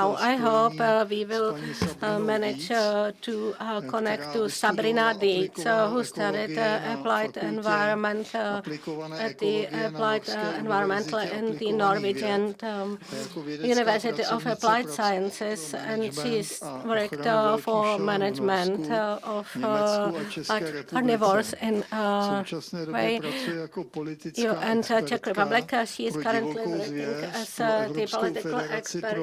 now I hope we will manage to connect to Sabrina Dietz, who studied applied environment at the applied environmental in the Norwegian University of Applied Sciences, and she's worked for management of carnivores in way. And Czech Republic. She is currently working as the political expert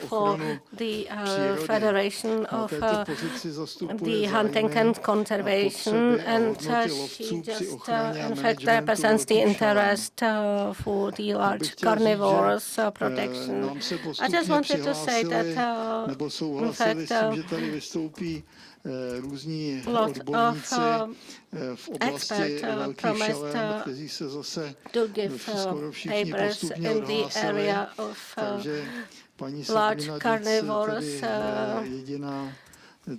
for the Federation of the Hunting and Conservation, and she just in fact represents the interest for the large carnivores protection. I just wanted to say that in fact lot of experts promised to give papers in the area of large carnivores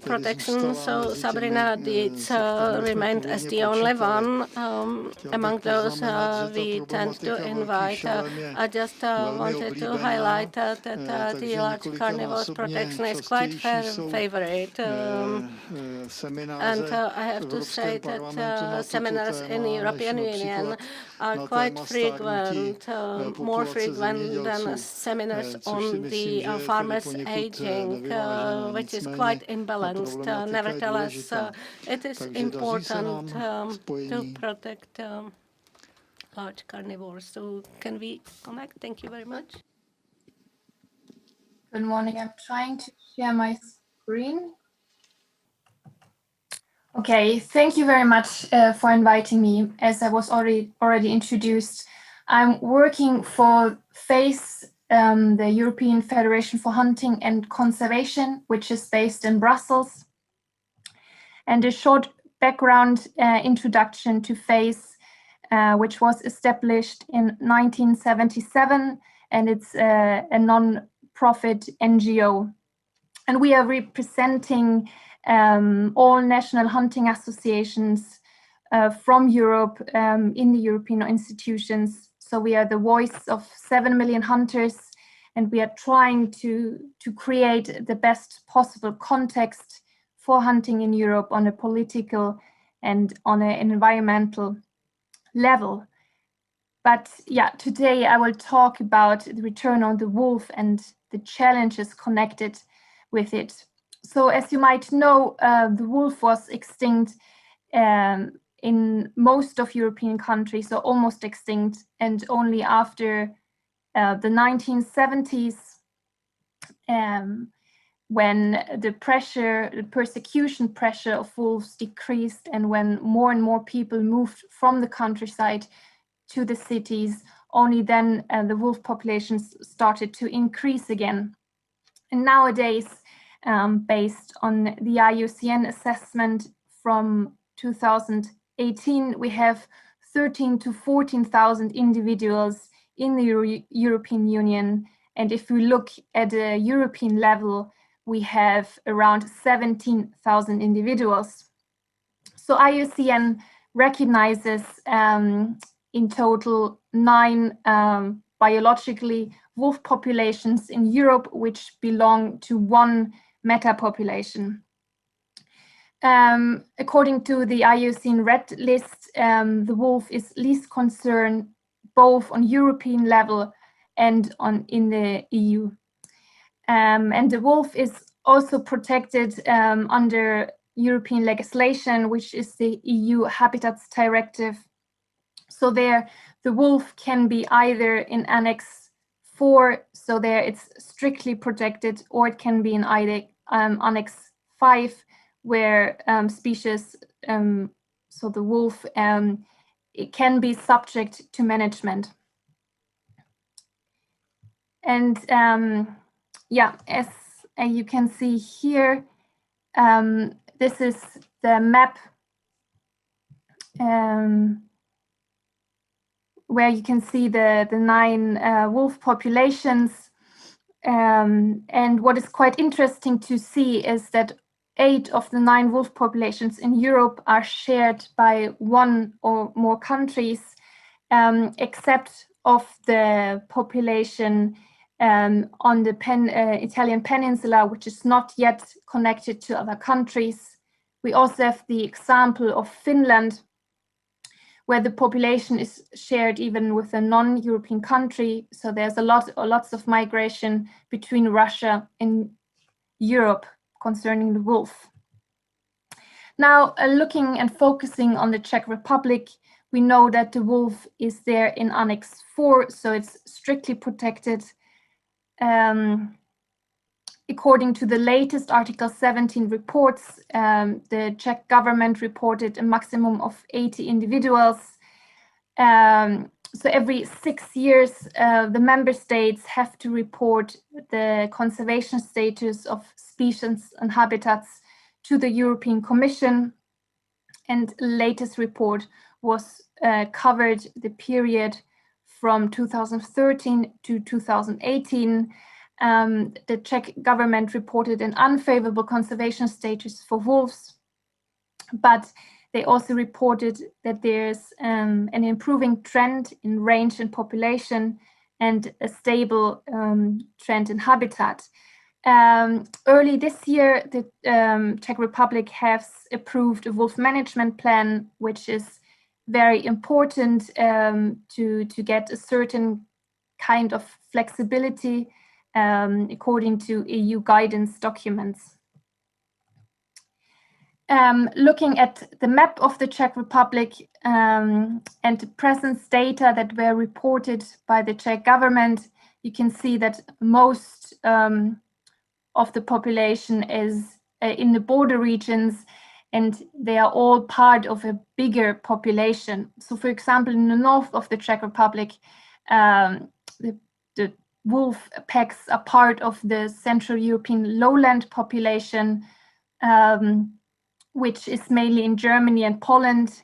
protection. So Sabrina Dietz remained as the only one among those we tend to invite. I just wanted to highlight that the large carnivores protection is quite favorite. And I have to say that seminars in the European Union are quite frequent, more frequent than seminars on the farmers' aging, which is quite imbalanced. Nevertheless, it is important to protect large carnivores. So can we connect? Thank you very much. Good morning. I'm trying to share my screen. Okay, thank you very much for inviting me. As I was already introduced, I'm working for FACE, the European Federation for Hunting and Conservation, which is based in Brussels. And a short background introduction to FACE, which was established in 1977, and it's a non-profit NGO. And we are representing all national hunting associations from Europe in the European institutions. So we are the voice of 7 million hunters, and we are trying to create the best possible context for hunting in Europe on a political and on an environmental level. But yeah, today I will talk about the return on the wolf and the challenges connected with it. So as you might know, the wolf was extinct in most of European countries, so almost extinct, and only after the 1970s, when the persecution pressure of wolves decreased, and when more and more people moved from the countryside to the cities, only then the wolf populations started to increase again. And nowadays, based on the IUCN assessment from 2018, we have 13 to 14,000 individuals in the European Union. And if we look at a European level, we have around 17,000 individuals. So IUCN recognizes in total 9 biologically wolf populations in Europe, which belong to one metapopulation. According to the IUCN Red List, the wolf is least concerned both on European level and in the EU. And the wolf is also protected under European legislation, which is the EU Habitats Directive. So there, the wolf can be either in Annex 4, so there it's strictly protected, or it can be in either Annex 5, where species, so the wolf, it can be subject to management. And yeah, as you can see here, this is the map where you can see the 9 wolf populations. And what is quite interesting to see is that 8 of the 9 wolf populations in Europe are shared by 1 or more countries, except of the population on the Italian peninsula, which is not yet connected to other countries. We also have the example of Finland, where the population is shared even with a non-European country. So there's lots of migration between Russia and Europe concerning the wolf. Now, looking and focusing on the Czech Republic, we know that the wolf is there in Annex 4, so it's strictly protected. According to the latest Article 17 reports, the Czech government reported a maximum of 80 individuals. So every 6 years, the member states have to report the conservation status of species and habitats to the European Commission. And the latest report was covered the period from 2013 to 2018. The Czech government reported an unfavorable conservation status for wolves, but they also reported that there's an improving trend in range and population and a stable trend in habitat. Early this year, the Czech Republic has approved a wolf management plan, which is very important to get a certain kind of flexibility according to EU guidance documents. Looking at the map of the Czech Republic and the presence data that were reported by the Czech government, you can see that most of the population is in the border regions, and they are all part of a bigger population. So, for example, in the north of the Czech Republic, the wolf packs are part of the Central European lowland population, which is mainly in Germany and Poland.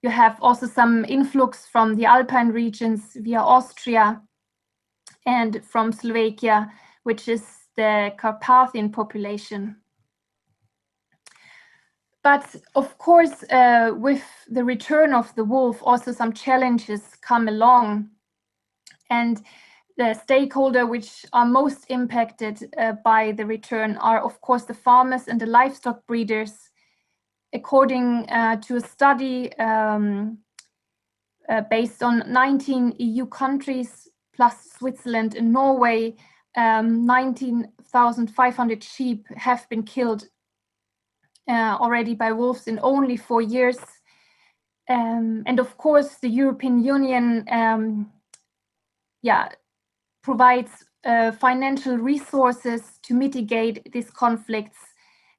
You have also some influx from the Alpine regions via Austria and from Slovakia, which is the Carpathian population. But of course, with the return of the wolf, also some challenges come along. And the stakeholders which are most impacted by the return are, of course, the farmers and the livestock breeders. According to a study based on 19 EU countries plus Switzerland and Norway, 19,500 sheep have been killed already by wolves in only 4 years. And of course, the European Union provides financial resources to mitigate these conflicts.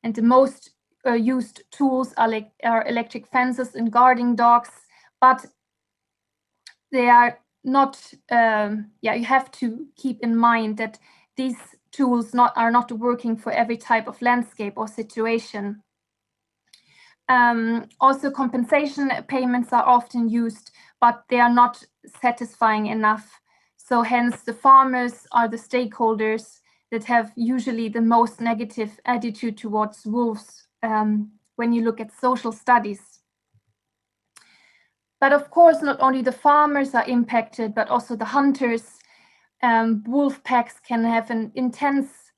And the most used tools are electric fences and guarding dogs, but they are not, you have to keep in mind that these tools are not working for every type of landscape or situation. Also, compensation payments are often used, but they are not satisfying enough. So hence the farmers are the stakeholders that have usually the most negative attitude towards wolves when you look at social studies. But of course, not only the farmers are impacted, but also the hunters. Wolf packs can have an intense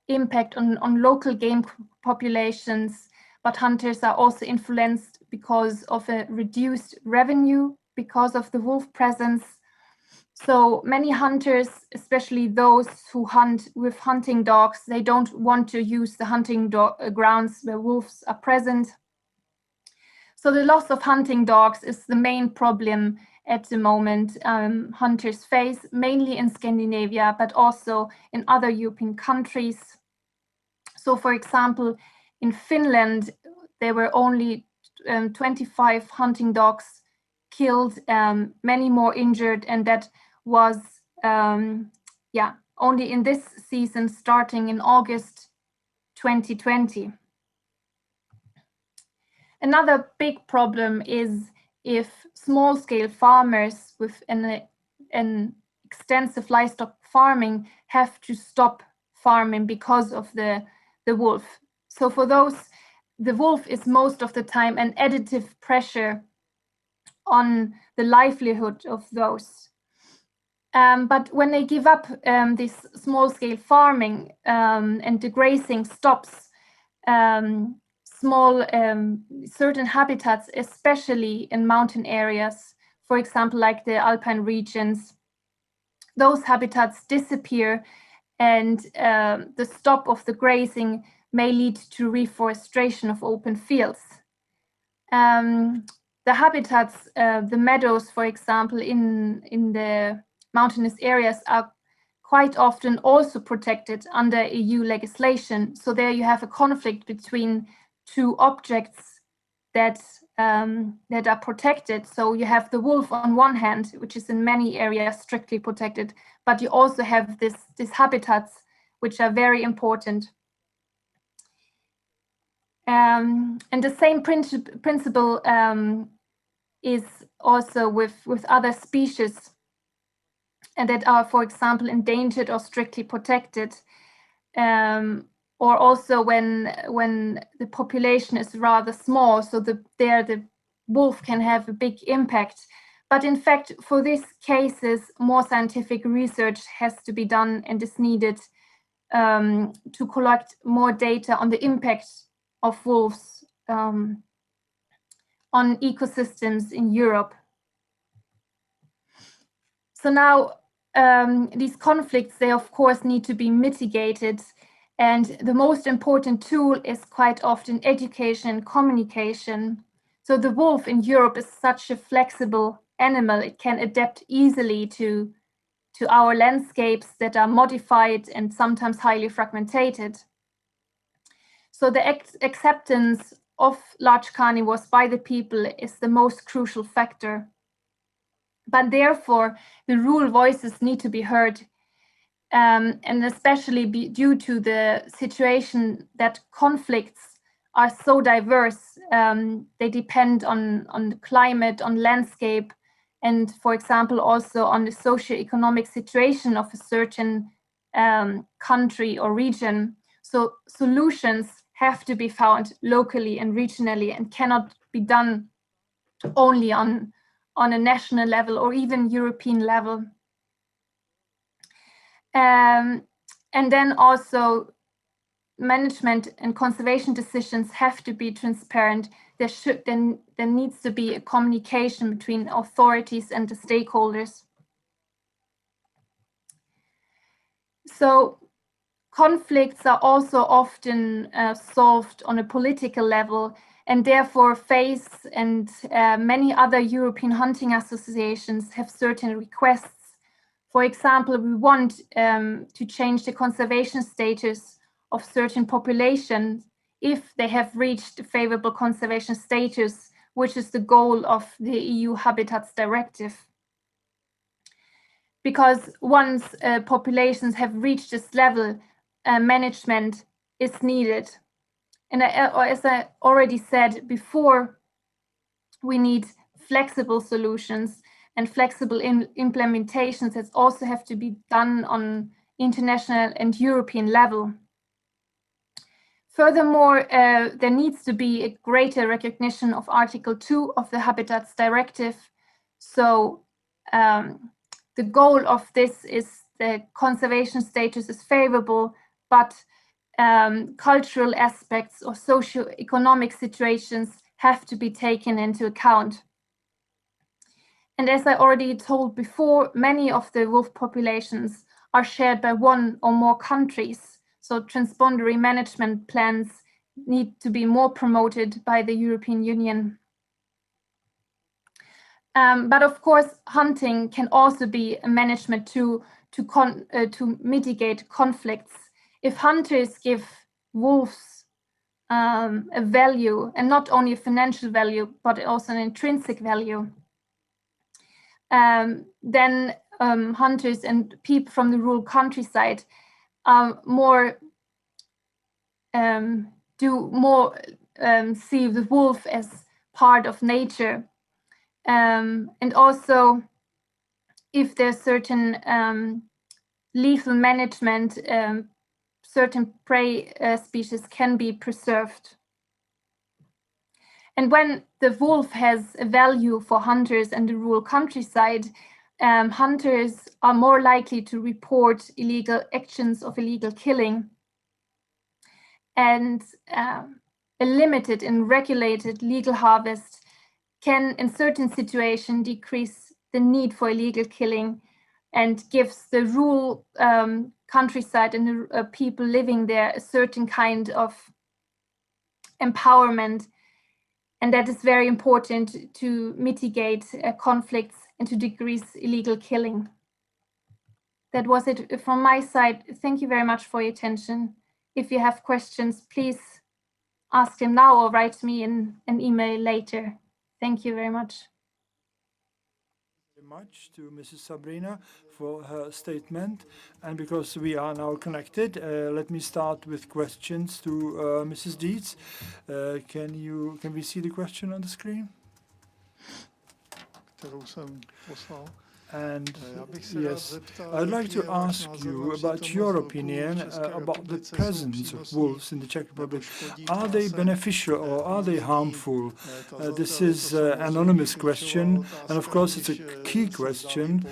impact on local game populations, but hunters are also influenced because of a reduced revenue because of the wolf presence. So many hunters, especially those who hunt with hunting dogs, they don't want to use the hunting grounds where wolves are present. So the loss of hunting dogs is the main problem at the moment hunters face, mainly in Scandinavia, but also in other European countries. So for example, in Finland, there were only 25 hunting dogs killed, many more injured, and that was only in this season starting in August 2020. Another big problem is if small-scale farmers with an extensive livestock farming have to stop farming because of the wolf. So for those, the wolf is most of the time an additive pressure on the livelihood of those. But when they give up this small-scale farming and the grazing stops, certain habitats, especially in mountain areas, for example, like the alpine regions, those habitats disappear, and the stop of the grazing may lead to reforestation of open fields. The habitats, the meadows, for example, in the mountainous areas are quite often also protected under EU legislation. So there you have a conflict between two objects that are protected. So you have the wolf on one hand, which is in many areas strictly protected, but you also have these habitats, which are very important. And the same principle is also with other species and that are, for example, endangered or strictly protected, or also when the population is rather small, so the wolf can have a big impact. But in fact, for these cases, more scientific research has to be done and is needed to collect more data on the impact of wolves on ecosystems in Europe. So now these conflicts, they of course need to be mitigated, and the most important tool is quite often education and communication. So the wolf in Europe is such a flexible animal. It can adapt easily to our landscapes that are modified and sometimes highly fragmented. So the acceptance of large carnivores by the people is the most crucial factor. But therefore, the rural voices need to be heard, and especially due to the situation that conflicts are so diverse. They depend on the climate, on landscape, and, for example, also on the socio-economic situation of a certain country or region. So solutions have to be found locally and regionally and cannot be done only on a national level or even European level. And then also management and conservation decisions have to be transparent. There needs to be a communication between authorities and the stakeholders. So conflicts are also often solved on a political level, and therefore FACE and many other European hunting associations have certain requests. For example, we want to change the conservation status of certain populations if they have reached a favorable conservation status, which is the goal of the EU Habitats Directive. Because once populations have reached this level, management is needed. And as I already said before, we need flexible solutions and flexible implementations that also have to be done on international and European level. Furthermore, there needs to be a greater recognition of Article 2 of the Habitats Directive. So the goal of this is the conservation status is favorable, but cultural aspects or socio-economic situations have to be taken into account. And as I already told before, many of the wolf populations are shared by one or more countries. So transboundary management plans need to be more promoted by the European Union. But of course, hunting can also be a management tool to mitigate conflicts. If hunters give wolves a value, and not only a financial value, but also an intrinsic value, then hunters and people from the rural countryside see the wolf as part of nature. And also, if there's certain lethal management, certain prey species can be preserved. And when the wolf has a value for hunters and the rural countryside, hunters are more likely to report illegal actions of illegal killing, and a limited and regulated legal harvest can, in certain situations, decrease the need for illegal killing and gives the rural countryside and the people living there a certain kind of empowerment. And that is very important to mitigate conflicts and to decrease illegal killing. That was it from my side. Thank you very much for your attention. If you have questions, please ask them now or write me in an email later. Thank you very much. Very much to Mrs. Sabrina for her statement. And because we are now connected, let me start with questions to Mrs. Dietz. Can we see the question on the screen? And yes, I'd like to ask you about your opinion about the presence of wolves in the Czech Republic. Are they beneficial or are they harmful? This is an anonymous question, and of course it's a key question,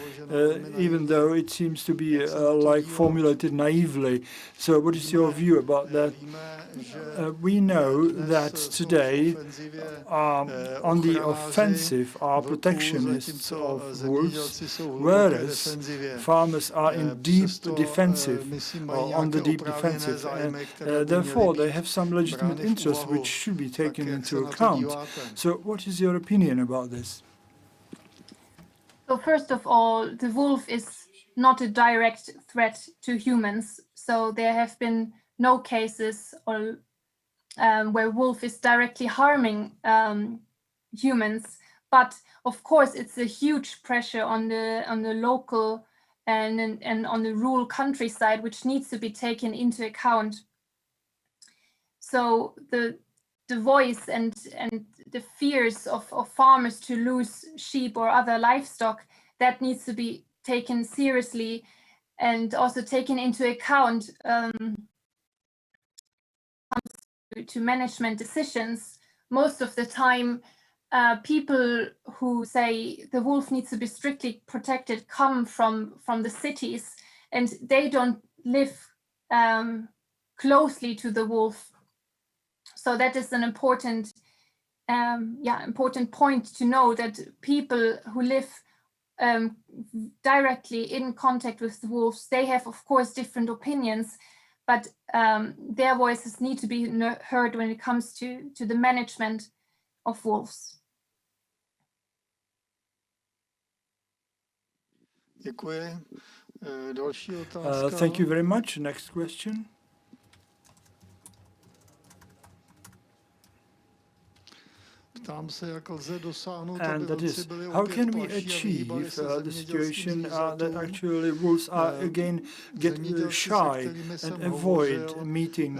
even though it seems to be like formulated naively. So what is your view about that? We know that today on the offensive are protectionists of wolves, whereas farmers are in deep defensive, or on the deep defensive, and therefore they have some legitimate interests which should be taken into account. So what is your opinion about this? So first of all, the wolf is not a direct threat to humans. So there have been no cases or where wolf is directly harming humans. But of course, it's a huge pressure on the local and on the rural countryside, which needs to be taken into account. So the voice and the fears of farmers to lose sheep or other livestock, that needs to be taken seriously and also taken into account to management decisions. Most of the time, people who say the wolf needs to be strictly protected come from the cities, and they don't live closely to the wolf. So that is an important point to know, that people who live directly in contact with the wolves, they have of course different opinions, but their voices need to be heard when it comes to the management of wolves. Thank you very much. Next question. And that is, how can we achieve the situation that actually wolves are again get shy and avoid meeting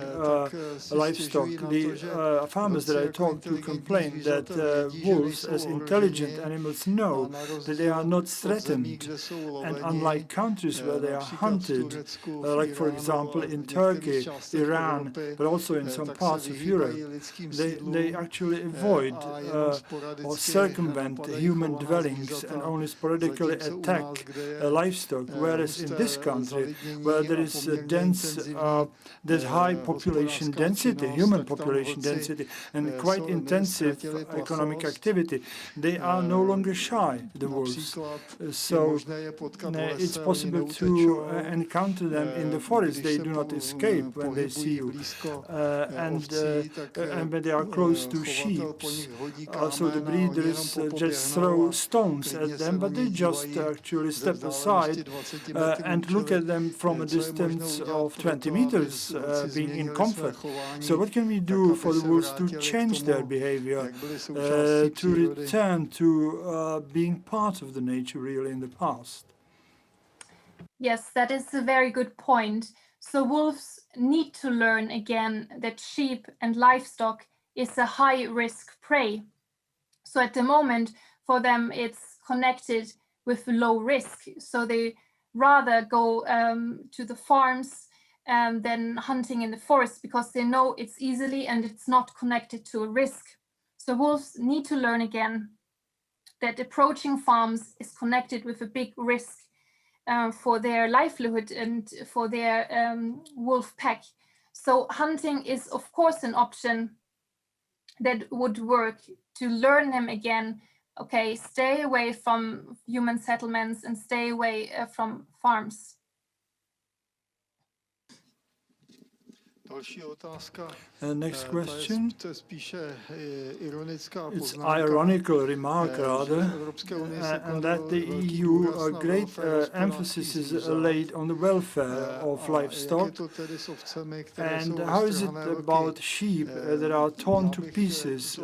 livestock? The farmers that I talked to complain that wolves, as intelligent animals, know that they are not threatened. And unlike countries where they are hunted, like for example in Turkey, Iran, but also in some parts of Europe, they actually avoid or circumvent human dwellings and only sporadically attack livestock, whereas in this country, where there is a dense, there's high population density, human population density, and quite intensive economic activity, they are no longer shy, the wolves. So it's possible to encounter them in the forest. They do not escape when they see you, and when they are close to sheep. So the breeders just throw stones at them, but they just actually step aside and look at them from a distance of 20 meters, being in comfort. So what can we do for the wolves to change their behavior, to return to being part of the nature really in the past? Yes, that is a very good point. So wolves need to learn again that sheep and livestock is a high-risk prey. So at the moment, for them, it's connected with low risk. So they rather go to the farms than hunting in the forest, because they know it's easily and it's not connected to a risk. So wolves need to learn again that approaching farms is connected with a big risk for their livelihood and for their wolf pack. So hunting is, of course, an option that would work to learn them again. Okay, stay away from human settlements and stay away from farms. Next question. It's ironical remark rather, and that the EU great emphasis is laid on the welfare of livestock. And how is it about sheep that are torn to pieces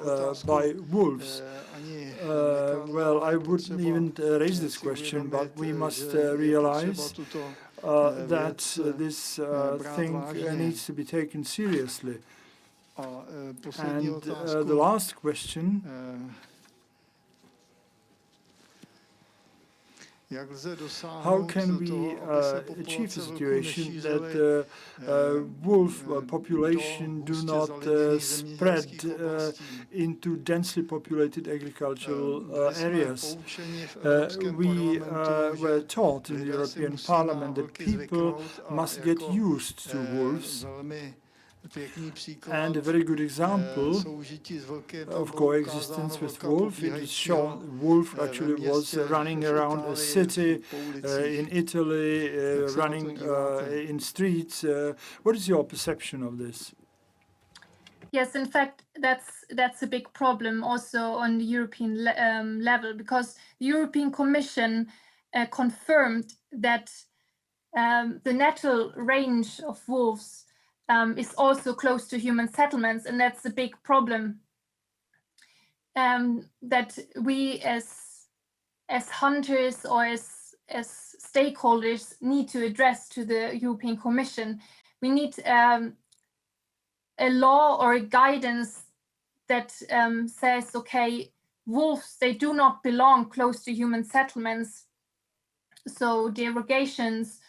by wolves? Well, I wouldn't even raise this question, but we must realize that this thing needs to be taken seriously. And the last question, how can we achieve a situation that the wolf population do not spread into densely populated agricultural areas? We were taught in the European Parliament that people must get used to wolves. And a very good example of coexistence with wolf, it is shown wolf actually was running around a city in Italy, running in streets. What is your perception of this? Yes, in fact, that's a big problem also on the European level, because the European Commission confirmed that the natural range of wolves is also close to human settlements, and that's a big problem that we as hunters or as stakeholders need to address to the European Commission. We need a law or a guidance that says, okay, wolves, they do not belong close to human settlements, so derogations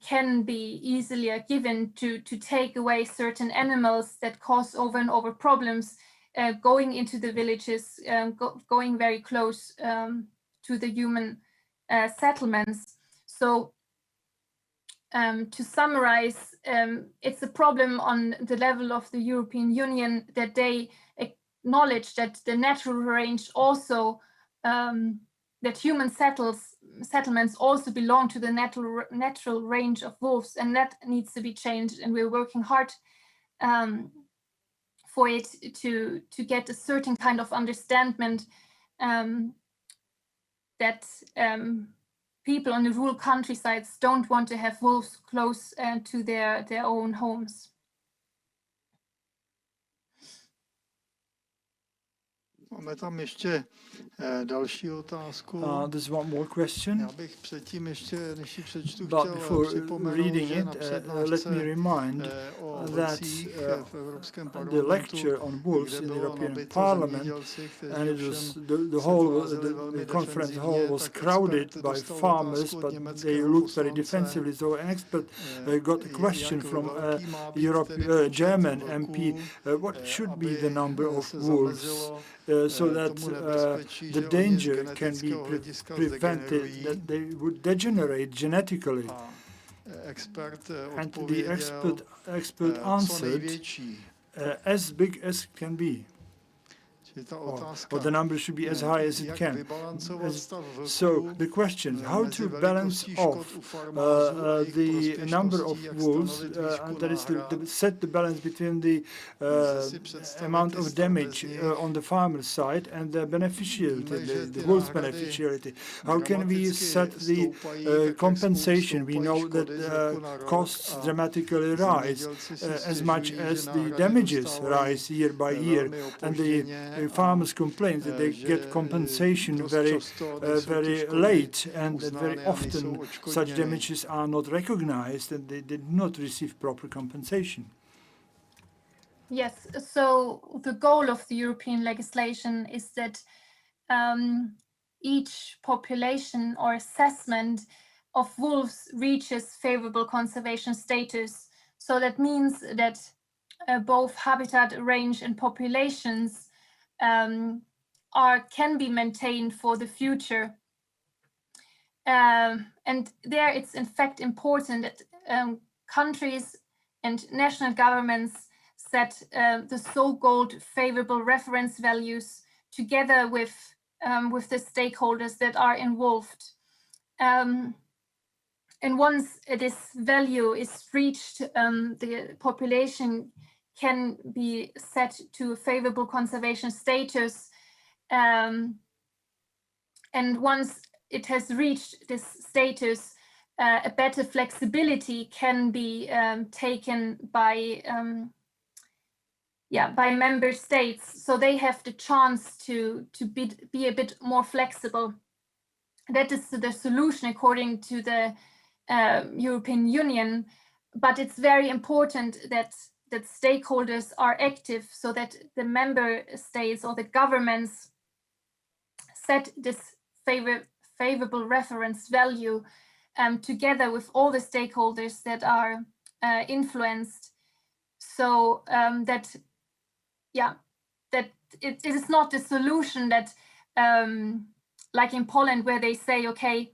can be easily given to take away certain animals that cause over and over problems, going into the villages, going very close to the human settlements. So to summarize, it's a problem on the level of the European Union that they acknowledge that the natural range also, that human settlements also belong to the natural range of wolves, and that needs to be changed, and we're working hard for it to get a certain kind of understanding that people on the rural countrysides don't want to have wolves close to their own homes. Máme tam ještě další otázku. There's one more question. Já bych předtím ještě, než ji přečtu, But chtěl before připomenout, reading že na it, přednášce let me remind o that vlcích v Evropském the parlamentu, lecture on wolves kde in the bylo European nabito Parliament, zemědělci, kteří and it was ovšem the se whole tvářili velmi conference hall defenzivně, was tak crowded expert by dostal farmers, otázku od but they německého looked very poslance, defensively. So an expert got a question jak from velký má být Europe, tedy počet German vlků, MP, what should be aby the number of se wolves zamezilo so that tomu nebezpečí, the že oni z danger can genetického be hlediska prevented, zdegenerují. that they would degenerate genetically. Expert And the odpověděl, expert co answered, největší. as big as can be. Čili ta otázka, Or the number should be as high as it jak can. vybalancovat stav So vlků the question is how mezi to balance velikostí škod off u farmářů a jejich the number of prospěšností, jak wolves, stanovit výšku that is to náhrad. set the balance between the Lze si představit amount i of stav damage bez nich. on the farmer's side and the beneficiality, Víme, že the ty wolves' náhrady beneficiality. How can we dramaticky set the stoupají, tak jak compensation? We stoupají know that škody z roku na rok costs a dramatically rise zemědělci si as much stěžují, as že the náhrady damages dostávají rise year by year, velmi and the opožděně farmers complain that they že get compensation dost very často nejsou ty very škody late, and that very uznány a nejsou often such odškodněny. damages are not recognized and they did not receive proper compensation. Yes, so the goal of the European legislation is that each population or assessment of wolves reaches favorable conservation status. So that means that both habitat, range, and populations can be maintained for the future. And there it's in fact important that countries and national governments set the so-called favorable reference values together with the stakeholders that are involved. And once this value is reached, the population can be set to a favorable conservation status. And once it has reached this status, a better flexibility can be taken by member states, so they have the chance to be a bit more flexible. That is the solution according to the European Union, but it's very important that stakeholders are active, so that the member states or the governments set this favorable reference value together with all the stakeholders that are influenced, so that it is not the solution that like in Poland, where they say, okay,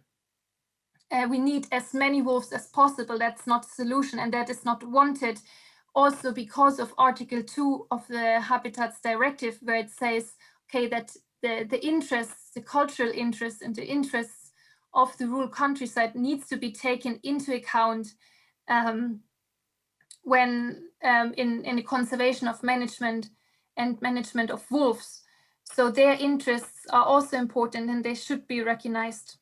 we need as many wolves as possible. That's not a solution, and that is not wanted. Also because of Article 2 of the Habitats Directive, where it says, okay, that the interests, the cultural interests and the interests of the rural countryside needs to be taken into account when in the conservation of management and management of wolves. So their interests are also important, and they should be recognized.